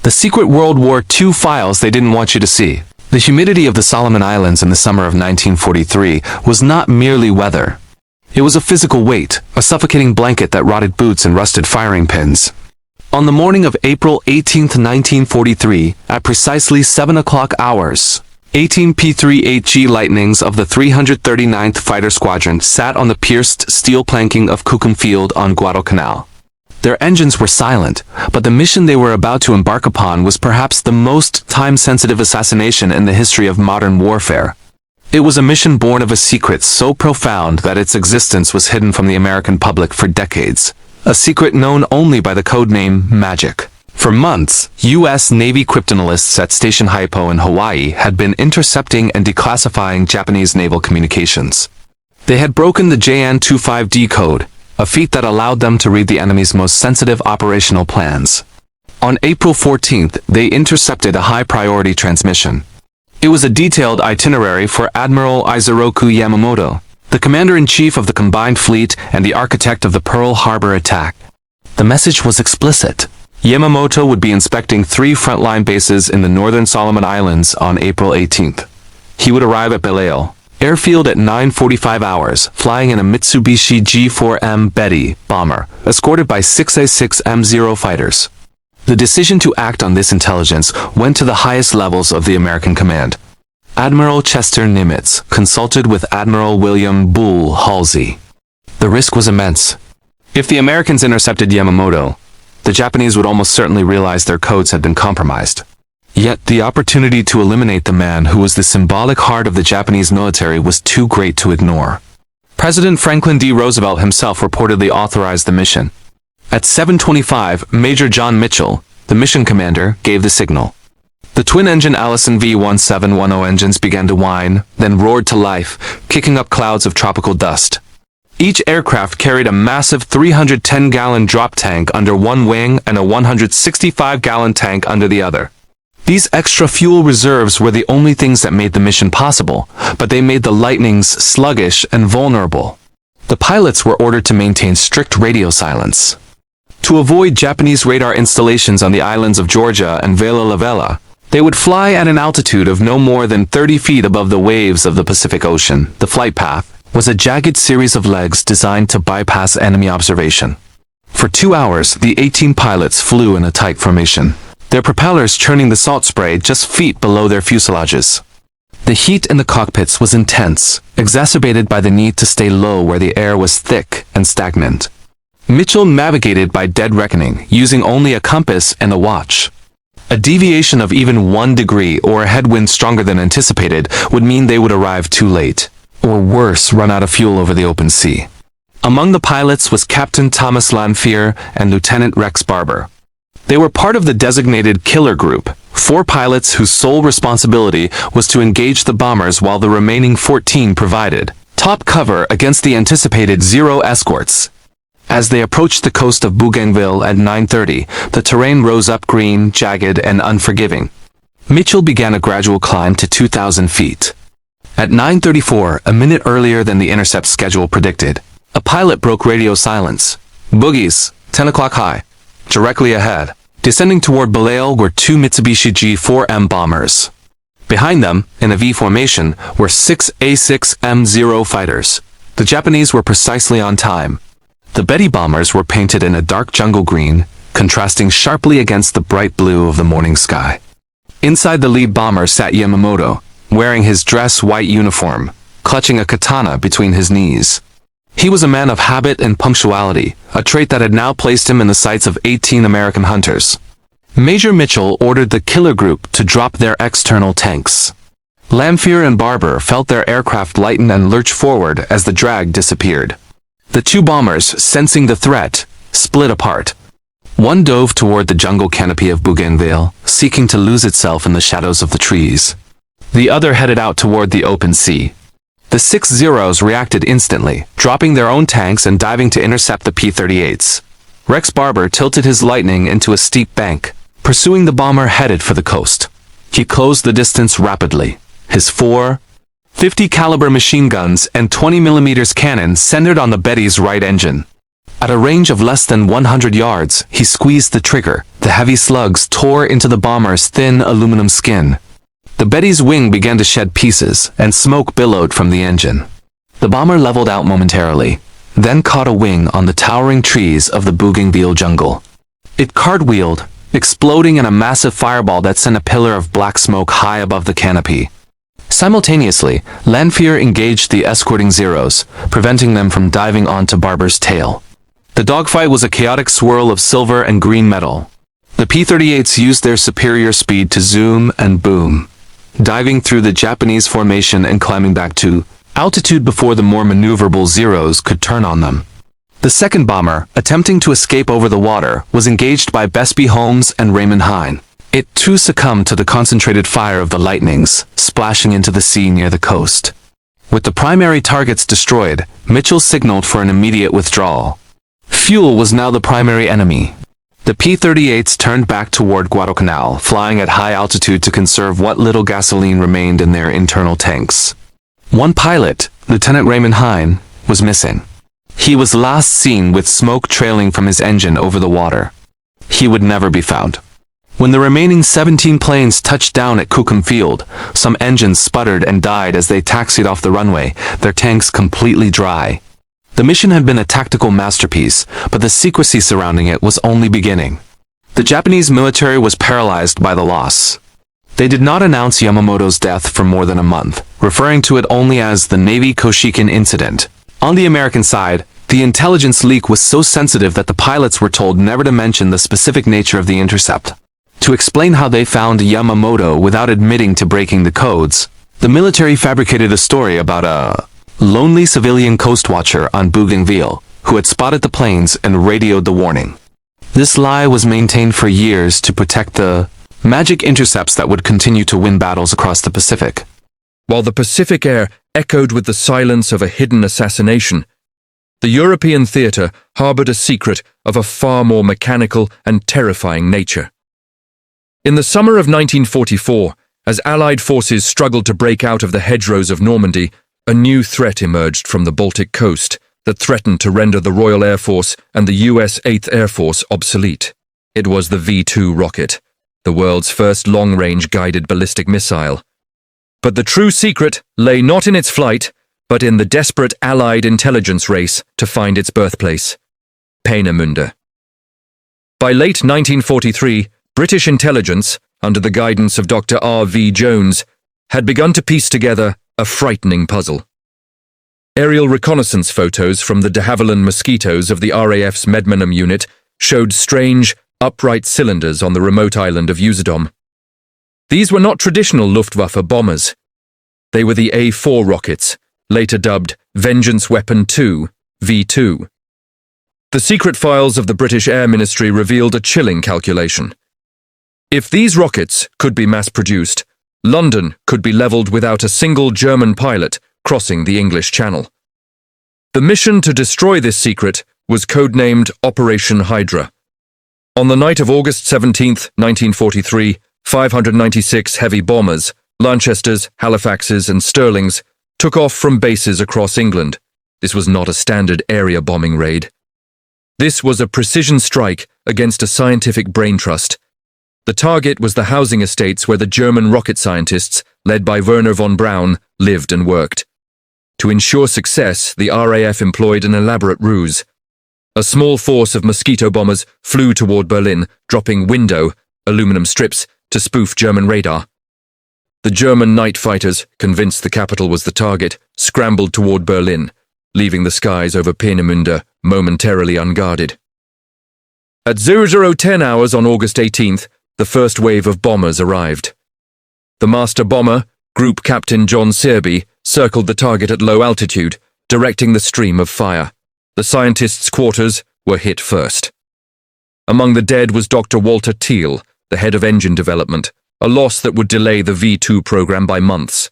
The secret World War II files they didn't want you to see. The humidity of the Solomon Islands in the summer of 1943 was not merely weather. It was a physical weight, a suffocating blanket that rotted boots and rusted firing pins. On the morning of April 18, 1943, at precisely 7 o'clock hours, 18 P-38G Lightnings of the 339th Fighter Squadron sat on the pierced steel planking of Kukum Field on Guadalcanal. Their engines were silent, but the mission they were about to embark upon was perhaps the most time-sensitive assassination in the history of modern warfare. It was a mission born of a secret so profound that its existence was hidden from the American public for decades. A secret known only by the codename Magic. For months, U.S. Navy cryptanalysts at Station Haipo in Hawaii had been intercepting and declassifying Japanese naval communications. They had broken the JN-25D code, a feat that allowed them to read the enemy's most sensitive operational plans. On April 14th, they intercepted a high-priority transmission. It was a detailed itinerary for Admiral Isoroku Yamamoto, the commander-in-chief of the combined fleet and the architect of the Pearl Harbor attack. The message was explicit. Yamamoto would be inspecting 3 frontline bases in the northern Solomon Islands on April 18th. He would arrive at Belleisle Airfield at 9:45 hours, flying in a Mitsubishi G4M Betty bomber, escorted by 6 A6M0 fighters. The decision to act on this intelligence went to the highest levels of the American command. Admiral Chester Nimitz consulted with Admiral William Bull Halsey. The risk was immense. If the Americans intercepted Yamamoto, the Japanese would almost certainly realize their codes had been compromised. Yet the opportunity to eliminate the man who was the symbolic heart of the Japanese military was too great to ignore. President Franklin D. Roosevelt himself reportedly authorized the mission. At 7:25, Major John Mitchell, the mission commander, gave the signal. The twin-engine Allison V-1710 engines began to whine, then roared to life, kicking up clouds of tropical dust. Each aircraft carried a massive 310-gallon drop tank under one wing and a 165-gallon tank under the other. These extra fuel reserves were the only things that made the mission possible, but they made the Lightnings sluggish and vulnerable. The pilots were ordered to maintain strict radio silence. To avoid Japanese radar installations on the islands of Georgia and Vela La Vela, they would fly at an altitude of no more than 30 feet above the waves of the Pacific Ocean. The flight path was a jagged series of legs designed to bypass enemy observation. For 2 hours, the 18 pilots flew in a tight formation, their propellers churning the salt spray just feet below their fuselages. The heat in the cockpits was intense, exacerbated by the need to stay low where the air was thick and stagnant. Mitchell navigated by dead reckoning, using only a compass and a watch. A deviation of even 1 degree or a headwind stronger than anticipated would mean they would arrive too late, or worse, run out of fuel over the open sea. Among the pilots was Captain Thomas Lanphier and Lieutenant Rex Barber. They were part of the designated killer group, 4 pilots whose sole responsibility was to engage the bombers while the remaining 14 provided top cover against the anticipated 0 escorts. As they approached the coast of Bougainville at 9:30, the terrain rose up green, jagged, and unforgiving. Mitchell began a gradual climb to 2,000 feet. At 9:34, a minute earlier than the intercept schedule predicted, a pilot broke radio silence. "Boogies, 10 o'clock high. Directly ahead." Descending toward Belleisle were 2 Mitsubishi G4M bombers. Behind them, in a V formation, were 6 A6M0 fighters. The Japanese were precisely on time. The Betty bombers were painted in a dark jungle green, contrasting sharply against the bright blue of the morning sky. Inside the lead bomber sat Yamamoto, wearing his dress white uniform, clutching a katana between his knees. He was a man of habit and punctuality, a trait that had now placed him in the sights of 18 American hunters. Major Mitchell ordered the killer group to drop their external tanks. Lanphier and Barber felt their aircraft lighten and lurch forward as the drag disappeared. The 2 bombers, sensing the threat, split apart. One dove toward the jungle canopy of Bougainville, seeking to lose itself in the shadows of the trees. The other headed out toward the open sea. The 6 Zeros reacted instantly, dropping their own tanks and diving to intercept the P-38s. Rex Barber tilted his Lightning into a steep bank, pursuing the bomber headed for the coast. He closed the distance rapidly. His 4 .50 caliber machine guns and 20mm cannon centered on the Betty's right engine. At a range of less than 100 yards, he squeezed the trigger. The heavy slugs tore into the bomber's thin aluminum skin. The Betty's wing began to shed pieces, and smoke billowed from the engine. The bomber leveled out momentarily, then caught a wing on the towering trees of the Bougainville jungle. It cartwheeled, exploding in a massive fireball that sent a pillar of black smoke high above the canopy. Simultaneously, Lanfear engaged the escorting Zeros, preventing them from diving onto Barber's tail. The dogfight was a chaotic swirl of silver and green metal. The P-38s used their superior speed to zoom and boom, diving through the Japanese formation and climbing back to altitude before the more maneuverable Zeros could turn on them. The second bomber, attempting to escape over the water, was engaged by Besby Holmes and Raymond Hine. It too succumbed to the concentrated fire of the lightnings, splashing into the sea near the coast. With the primary targets destroyed, Mitchell signaled for an immediate withdrawal. Fuel was now the primary enemy. The P-38s turned back toward Guadalcanal, flying at high altitude to conserve what little gasoline remained in their internal tanks. One pilot, Lieutenant Raymond Hine, was missing. He was last seen with smoke trailing from his engine over the water. He would never be found. When the remaining 17 planes touched down at Cookham Field, some engines sputtered and died as they taxied off the runway, their tanks completely dry. The mission had been a tactical masterpiece, but the secrecy surrounding it was only beginning. The Japanese military was paralyzed by the loss. They did not announce Yamamoto's death for more than a month, referring to it only as the Navy Koshikin incident. On the American side, the intelligence leak was so sensitive that the pilots were told never to mention the specific nature of the intercept. To explain how they found Yamamoto without admitting to breaking the codes, the military fabricated a story about a lonely civilian coast watcher on Bougainville who had spotted the planes and radioed the warning. This lie was maintained for years to protect the magic intercepts that would continue to win battles across the Pacific. While the Pacific air echoed with the silence of a hidden assassination, the European theater harbored a secret of a far more mechanical and terrifying nature. In the summer of 1944, as Allied forces struggled to break out of the hedgerows of Normandy, a new threat emerged from the Baltic coast that threatened to render the Royal Air Force and the US 8th Air Force obsolete. It was the V-2 rocket, the world's first long-range guided ballistic missile. But the true secret lay not in its flight, but in the desperate Allied intelligence race to find its birthplace, Peenemünde. By late 1943, British intelligence, under the guidance of Dr. R.V. Jones, had begun to piece together a frightening puzzle. Aerial reconnaissance photos from the de Havilland Mosquitoes of the RAF's Medmenham unit showed strange, upright cylinders on the remote island of Usedom. These were not traditional Luftwaffe bombers. They were the A-4 rockets, later dubbed Vengeance Weapon 2, V2. The secret files of the British Air Ministry revealed a chilling calculation. If these rockets could be mass-produced, London could be leveled without a single German pilot crossing the English Channel. The mission to destroy this secret was codenamed Operation Hydra. On the night of August 17, 1943, 596 heavy bombers, Lanchesters, Halifaxes and Stirlings, took off from bases across England. This was not a standard area bombing raid. This was a precision strike against a scientific brain trust. The target was the housing estates where the German rocket scientists, led by Werner von Braun, lived and worked. To ensure success, the RAF employed an elaborate ruse. A small force of mosquito bombers flew toward Berlin, dropping window, aluminum strips, to spoof German radar. The German night fighters, convinced the capital was the target, scrambled toward Berlin, leaving the skies over Peenemünde momentarily unguarded. At 0010 hours on August 18th, the first wave of bombers arrived. The master bomber, Group Captain John Searby, circled the target at low altitude, directing the stream of fire. The scientists' quarters were hit first. Among the dead was Dr. Walter Thiel, the head of engine development, a loss that would delay the V-2 program by months.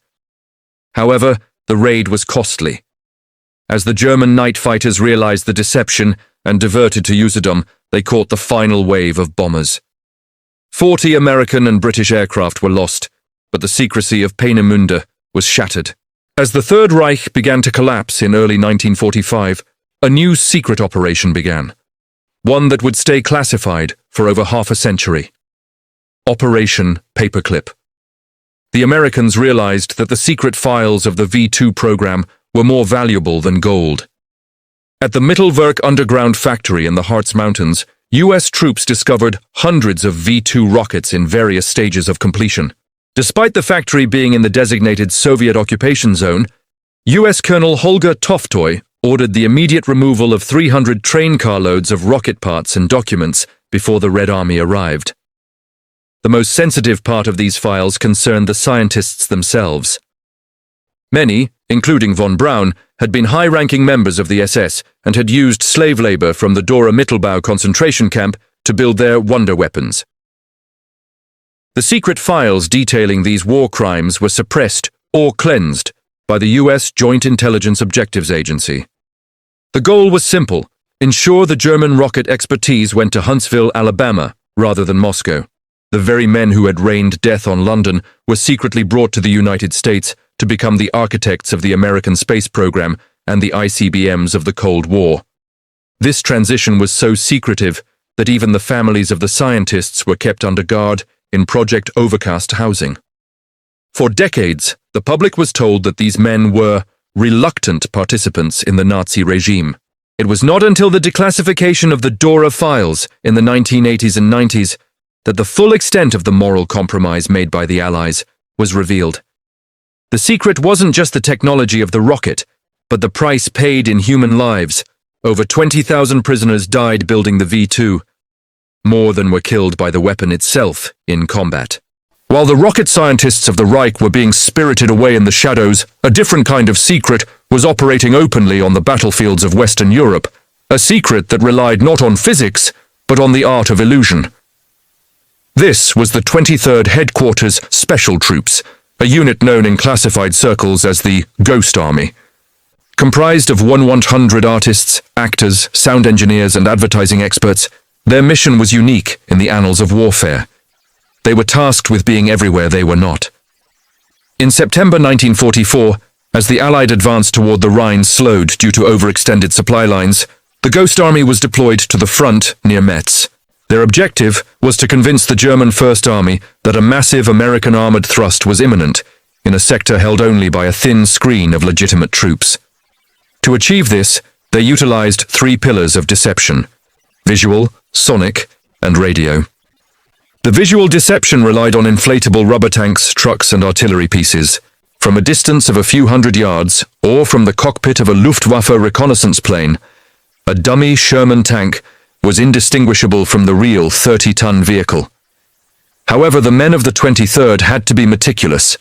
However, the raid was costly. As the German night fighters realized the deception and diverted to Usedom, they caught the final wave of bombers. 40 American and British aircraft were lost, but the secrecy of Peenemünde was shattered. As the Third Reich began to collapse in early 1945, a new secret operation began, one that would stay classified for over half a century. Operation Paperclip. The Americans realized that the secret files of the V2 program were more valuable than gold. At the Mittelwerk underground factory in the Harz Mountains, U.S. troops discovered hundreds of V2 rockets in various stages of completion. Despite the factory being in the designated Soviet occupation zone, U.S. Colonel Holger Toftoy ordered the immediate removal of 300 train carloads of rocket parts and documents before the Red Army arrived. The most sensitive part of these files concerned the scientists themselves. Many, including von Braun, had been high-ranking members of the SS and had used slave labor from the Dora Mittelbau concentration camp to build their wonder weapons. The secret files detailing these war crimes were suppressed or cleansed by the U.S. Joint Intelligence Objectives Agency. The goal was simple: ensure the German rocket expertise went to Huntsville, Alabama, rather than Moscow. The very men who had rained death on London were secretly brought to the United States to become the architects of the American space program and the ICBMs of the Cold War. This transition was so secretive that even the families of the scientists were kept under guard in Project Overcast housing. For decades, the public was told that these men were reluctant participants in the Nazi regime. It was not until the declassification of the Dora files in the 1980s and 90s that the full extent of the moral compromise made by the Allies was revealed. The secret wasn't just the technology of the rocket, but the price paid in human lives. Over 20,000 prisoners died building the V2. More than were killed by the weapon itself in combat. While the rocket scientists of the Reich were being spirited away in the shadows, a different kind of secret was operating openly on the battlefields of Western Europe, a secret that relied not on physics, but on the art of illusion. This was the 23rd Headquarters Special Troops, a unit known in classified circles as the Ghost Army. Comprised of 100 artists, actors, sound engineers, and advertising experts, their mission was unique in the annals of warfare. They were tasked with being everywhere they were not. In September 1944, as the Allied advance toward the Rhine slowed due to overextended supply lines, the Ghost Army was deployed to the front near Metz. Their objective was to convince the German First Army that a massive American armored thrust was imminent, in a sector held only by a thin screen of legitimate troops. To achieve this, they utilized three pillars of deception: visual, sonic, and radio. The visual deception relied on inflatable rubber tanks, trucks, and artillery pieces. From a distance of a few hundred yards, or from the cockpit of a Luftwaffe reconnaissance plane, a dummy Sherman tank was indistinguishable from the real 30-ton vehicle. However, the men of the 23rd had to be meticulous.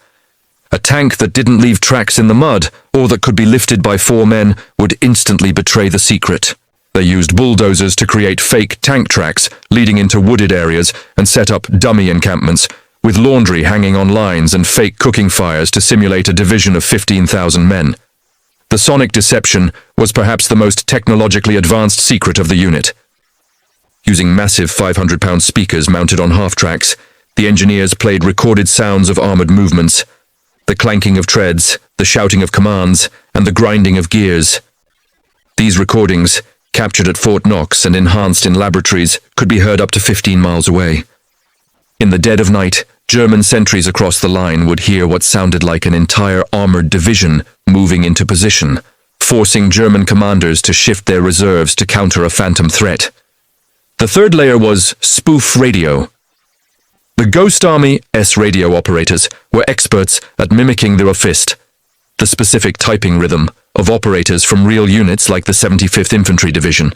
A tank that didn't leave tracks in the mud, or that could be lifted by four men, would instantly betray the secret. They used bulldozers to create fake tank tracks leading into wooded areas and set up dummy encampments, with laundry hanging on lines and fake cooking fires to simulate a division of 15,000 men. The sonic deception was perhaps the most technologically advanced secret of the unit. Using massive 500-pound speakers mounted on half-tracks, the engineers played recorded sounds of armored movements, the clanking of treads, the shouting of commands, and the grinding of gears. These recordings, captured at Fort Knox and enhanced in laboratories, could be heard up to 15 miles away. In the dead of night, German sentries across the line would hear what sounded like an entire armored division moving into position, forcing German commanders to shift their reserves to counter a phantom threat. The third layer was spoof radio. The Ghost Army radio operators were experts at mimicking the Rufist, the specific typing rhythm of operators from real units like the 75th Infantry Division.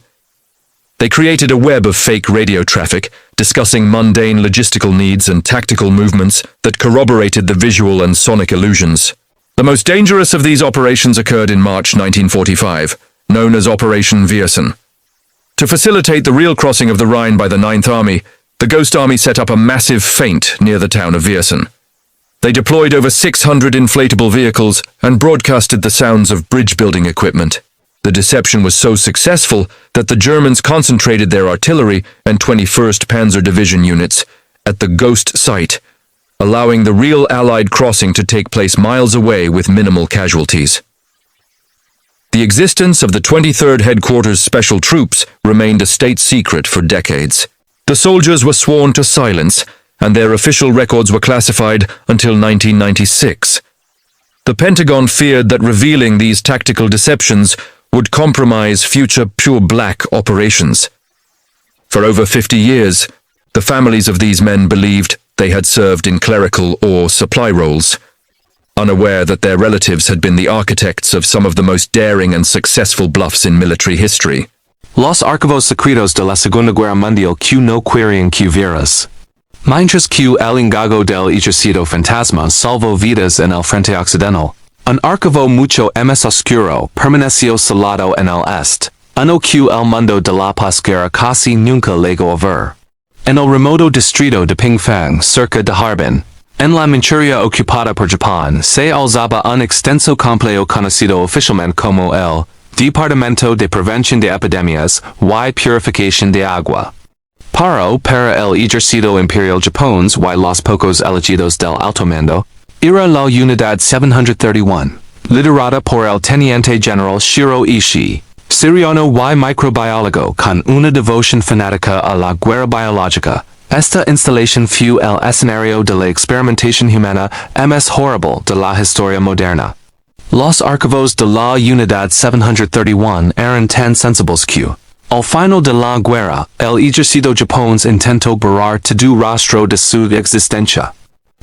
They created a web of fake radio traffic, discussing mundane logistical needs and tactical movements that corroborated the visual and sonic illusions. The most dangerous of these operations occurred in March 1945, known as Operation Viersen. To facilitate the real crossing of the Rhine by the Ninth Army, the Ghost Army set up a massive feint near the town of Viersen. They deployed over 600 inflatable vehicles and broadcasted the sounds of bridge-building equipment. The deception was so successful that the Germans concentrated their artillery and 21st Panzer Division units at the Ghost site, allowing the real Allied crossing to take place miles away with minimal casualties. The existence of the 23rd Headquarters Special Troops remained a state secret for decades. The soldiers were sworn to silence, and their official records were classified until 1996. The Pentagon feared that revealing these tactical deceptions would compromise future pure black operations. For over 50 years, the families of these men believed they had served in clerical or supply roles, unaware that their relatives had been the architects of some of the most daring and successful bluffs in military history. Los Archivos Secretos de la Segunda Guerra Mundial Q no quieren Q veras. Mientras que el engago del ejército fantasma salvó vidas en el frente occidental, un archivo mucho más oscuro permaneció salado en el este, uno que el mundo de la posguerra casi nunca llegó a ver. En el remoto distrito de Pingfang, cerca de Harbin, en la Manchuria ocupada por Japón, se alzaba un extenso complejo conocido oficialmente como el Departamento de Prevención de Epidemias y Purificación de Agua. Para el ejército imperial japonés y los pocos elegidos del alto mando, era la Unidad 731, liderada por el teniente general Shiro Ishii, cirujano y microbiólogo con una devoción fanática a la guerra biológica. Esta instalación fue el escenario de la experimentación humana más horrible de la historia moderna. Los archivos de la Unidad 731 eran tan sensibles que, al final de la guerra, el ejército japonés intentó borrar todo rastro de su existencia.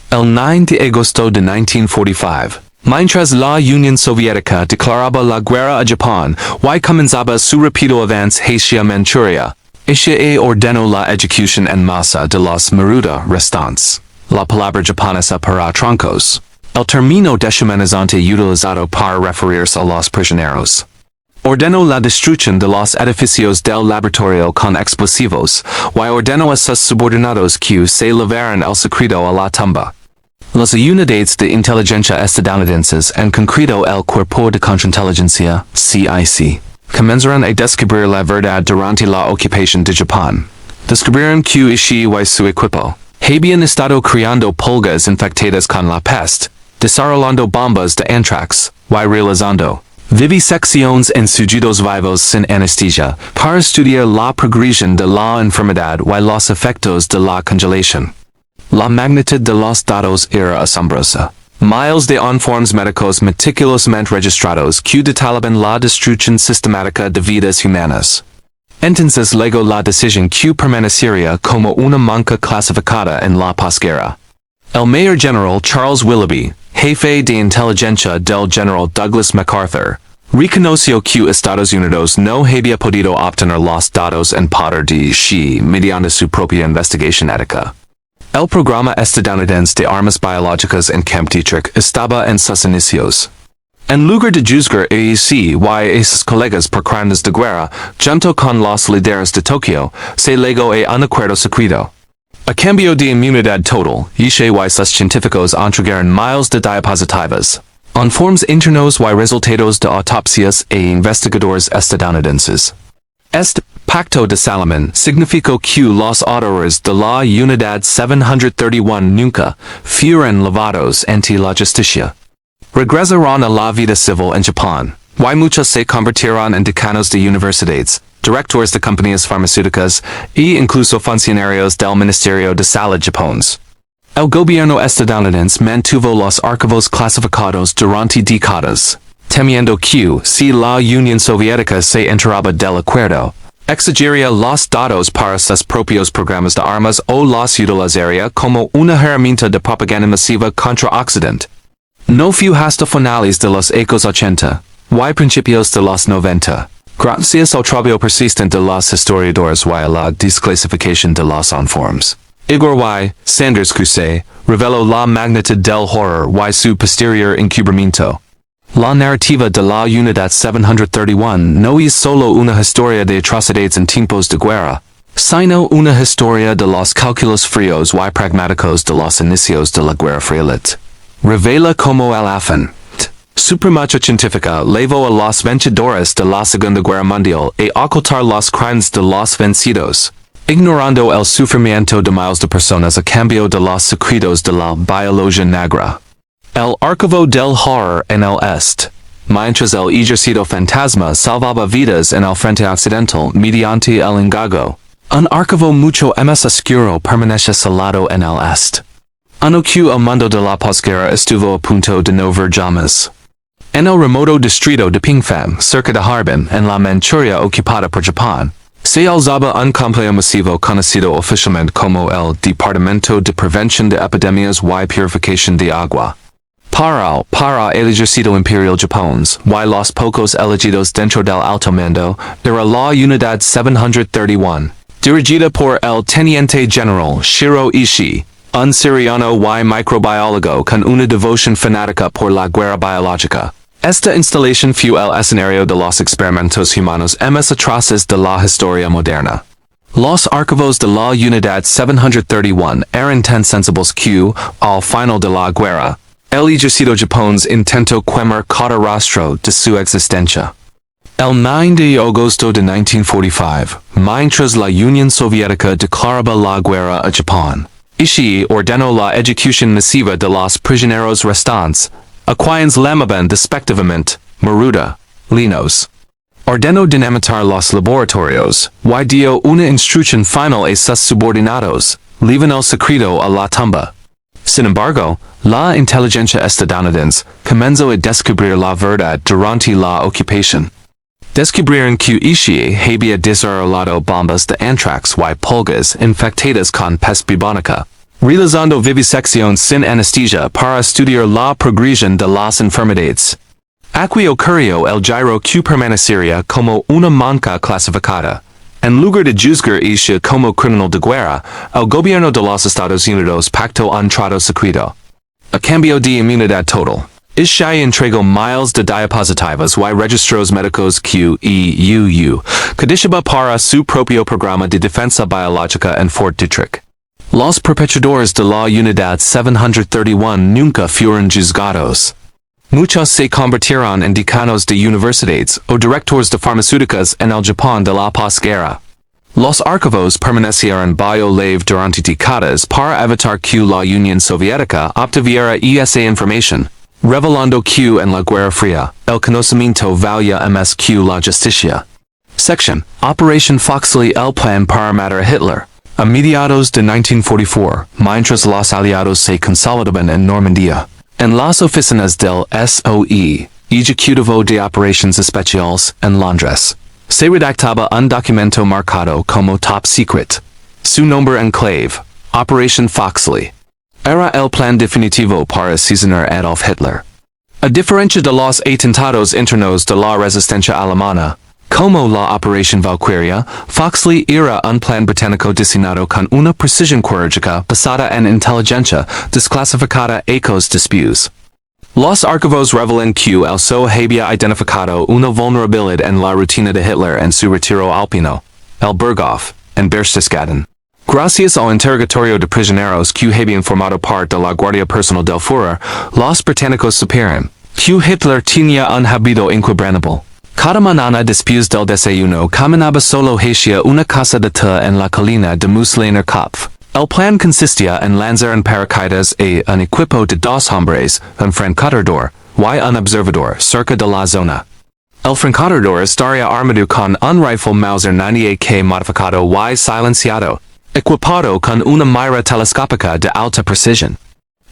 El 9 de agosto de 1945, mientras la Unión Soviética declaraba la guerra a Japón y comenzaba su rápido avance hacia Manchuria, Ishii ordenó la ejecución en masa de los Maruda restantes, la palabra japonesa para troncos, el término deshumanizante utilizado para referirse a los prisioneros. Ordenó la destrucción de los edificios del laboratorio con explosivos, y ordenó a sus subordinados que se llevaran el secreto a la tumba. Las unidades de inteligencia estadounidenses, en concreto el Cuerpo de Contrainteligencia, CIC, comenzaron a descubrir la verdad durante la ocupación de Japón. Descubrieron que Ishii y su equipo habían estado creando pulgas infectadas con la peste, desarrollando bombas de anthrax, y realizando vivisecciones en sujetos vivos sin anestesia para estudiar la progresión de la enfermedad y los efectos de la congelación. La magnitud de los datos era asombrosa. Miles de informes médicos meticulosamente registrados que detallaban la destrucción sistemática de vidas humanas. Entonces legó la decisión que permanecería como una mancha clasificada en la posguerra. El Mayor General Charles Willoughby, jefe de inteligencia del General Douglas MacArthur, reconoció que Estados Unidos no había podido obtener los datos en poder de Ishii mediante su propia investigación ética. El programa estadounidense de armas biológicas en Camp Detrick estaba en sus inicios. En lugar de juzgar a Ishii y a sus colegas por crímenes de guerra, junto con los líderes de Tokio, se llegó a un acuerdo secreto. A cambio de inmunidad total, Ishii y sus científicos entregaron miles de diapositivas, informes internos y resultados de autopsias a investigadores estadounidenses. Este Pacto de Salomón significó que los autores de la Unidad 731 nunca fueron llevados ante la justicia. Regresaron a la vida civil en Japón, y muchos se convirtieron en decanos de universidades, directores de compañías farmacéuticas, e incluso funcionarios del Ministerio de Salud japonés. El gobierno estadounidense mantuvo los archivos clasificados durante décadas, temiendo que, si la Unión Soviética se enteraba del acuerdo, exageraría los datos para sus propios programas de armas o los utilizaría como una herramienta de propaganda masiva contra Occidente. No fue hasta finales de los años 80, y principios de los 90, gracias al trabajo persistente de los historiadores y a la desclasificación de los informes. Igor Y. Sanders Crusade reveló la magnitud del horror y su posterior encubrimiento. La narrativa de la Unidad 731 no es solo una historia de atrocidades en tiempos de guerra, sino una historia de los cálculos fríos y pragmáticos de los inicios de la Guerra Fría. Revela como el afán supremacia científica llevó a los vencedores de la Segunda Guerra Mundial a ocultar los crímenes de los vencidos, ignorando el sufrimiento de miles de personas a cambio de los secretos de la biología negra. El archivo del horror en el Este, mientras el ejército fantasma salvaba vidas en el frente occidental mediante el engago. Un archivo mucho más oscuro permanece salado en el este. Ano que el mundo de la posguerra estuvo a punto de no ver llamas. En el remoto distrito de Pingfang, cerca de Harbin, en la Manchuria ocupada por Japón, se alzaba un complejo masivo conocido oficialmente como el Departamento de Prevención de Epidemias y Purificación de Agua. Para el ejército imperial japonés, y los pocos elegidos dentro del alto mando, era la Unidad 731, dirigida por el Teniente General Shiro Ishii, un siriano y microbiólogo con una devoción fanática por la guerra biológica. Esta instalación fue el escenario de los experimentos humanos más atroces de la historia moderna. Los archivos de la Unidad 731 eran tan sensibles que, al final de la guerra, el ejército japonés intentó quemar cada rastro de su existencia. El 9 de agosto de 1945, mientras la Unión Soviética declaraba la guerra a Japón, Ishii ordenó la ejecución masiva de los prisioneros restantes, a quienes llamaban despectivamente Maruda, Linos. Ordenó dinamitar los laboratorios, y dio una instrucción final a sus subordinados, leaving el secreto a la tumba. Sin embargo, la inteligencia estadounidense comenzó a descubrir la verdad durante la ocupación. Descubrieron que Ishii había desarrollado bombas de anthrax y pulgas infectadas con peste bubónica, realizando vivisección sin anestesia para estudiar la progresión de las enfermedades. Aquí ocurrió el giro que permanecería como una manca clasificada. En lugar de juzgar Ishii como criminal de guerra, el gobierno de los Estados Unidos pactó un trato secreto. A cambio de inmunidad total, Ishii entregó miles de diapositivas y registros médicos QEUU, codiciaba para su propio programa de defensa biológica en Fort Detrick. Los perpetradores de la Unidad 731 nunca fueron juzgados. Muchos se convirtieron en decanos de universidades o directores de farmacéuticas en el Japón de la posguerra. Los archivos permanecieron bajo leve durante décadas para evitar que la Unión Soviética obtuviera esa información, revelando que en la Guerra Fría, el conocimiento valía más que la justicia. Section: Operation Foxley, el plan para matar a Hitler. A mediados de 1944, mientras los aliados se consolidaban en Normandía, en las oficinas del SOE, Ejecutivo de Operaciones Especiales, en Londres, se redactaba un documento marcado como Top Secret. Su nombre en clave, Operation Foxley. Era el plan definitivo para asesinar Adolf Hitler. A diferencia de los atentados internos de la resistencia alemana, como la Operación Valkyria, Foxley era un plan británico diseñado con una precisión quirúrgica basada en inteligencia desclasificada ecos dispus. Los archivos revelan que el SO había identificado una vulnerabilidad en la rutina de Hitler en su retiro alpino, el Berghof, en Berchtesgaden. Gracias al interrogatorio de prisioneros que habían formado parte de la guardia personal del Führer, los británicos supieron que Hitler tenía un hábito inquebrantable. Cada mañana después del desayuno caminaba solo hacia una casa de té en la colina de Muslainer Kopf. El plan consistía en lanzar en paracaídas a un equipo de 2 hombres, un francotirador, y un observador cerca de la zona. El francotirador estaría armado con un rifle Mauser 98K modificado y silenciado, equipado con una mira telescópica de alta precisión.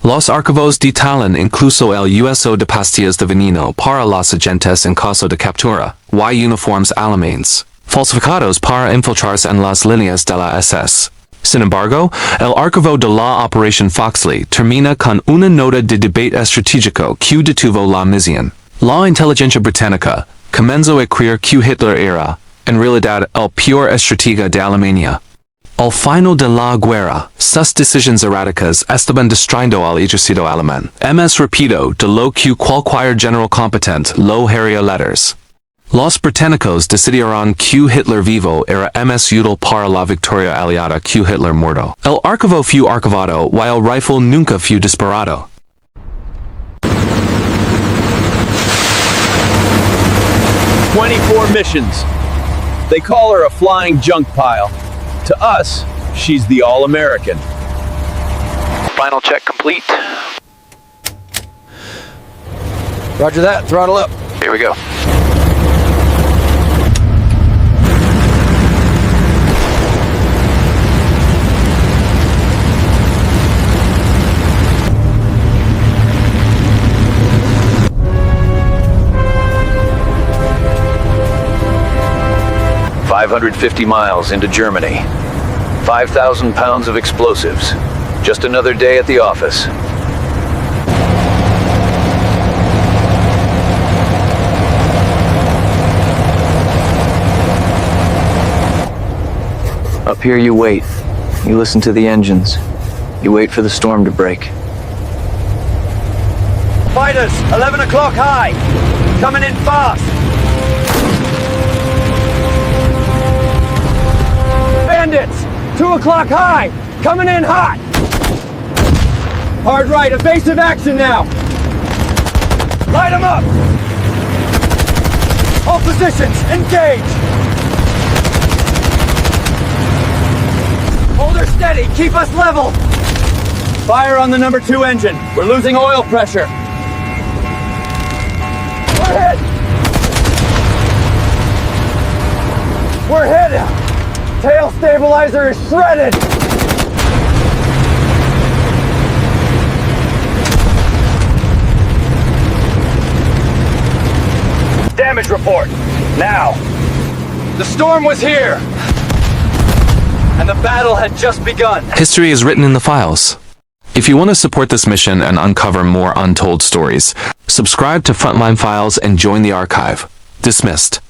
Los archivos detallan incluso el uso de pastillas de veneno para los agentes en caso de captura, y uniformes alemanes, falsificados para infiltrarse en las líneas de la SS. Sin embargo, el archivo de la Operación Foxley termina con una nota de debate estratégico que detuvo la misión. La inteligencia británica comenzó a creer que Hitler era, en realidad, el peor estratega de Alemania. Al final de la guerra, sus decisiones erráticas estaban destruyendo al ejército alemán. Más rápido de lo que cualquier general competente lo haría letters. Los británicos decidieron que Hitler vivo era más útil para la victoria aliada que Hitler muerto. El archivo fue archivado y el rifle nunca fue disparado. "24 missions. They call her a flying junk pile. To us, she's the All-American." Final check complete. Roger that. Throttle up. Here we go. "550 miles into Germany. 5,000 pounds of explosives. Just another day at the office." Up here you wait. You listen to the engines. You wait for the storm to break. "Fighters, 11 o'clock high. Coming in fast." "Bandits, 2 o'clock high. Coming in hot." "Hard right, evasive action now." "Light them up." "All positions, engage." "Hold her steady, keep us level." "Fire on the number 2 engine. We're losing oil pressure." "We're hit." "We're hit." "Tail stabilizer is shredded." "Damage report, now." The storm was here, and the battle had just begun. History is written in the files. If you want to support this mission and uncover more untold stories, subscribe to Frontline Files and join the archive. Dismissed.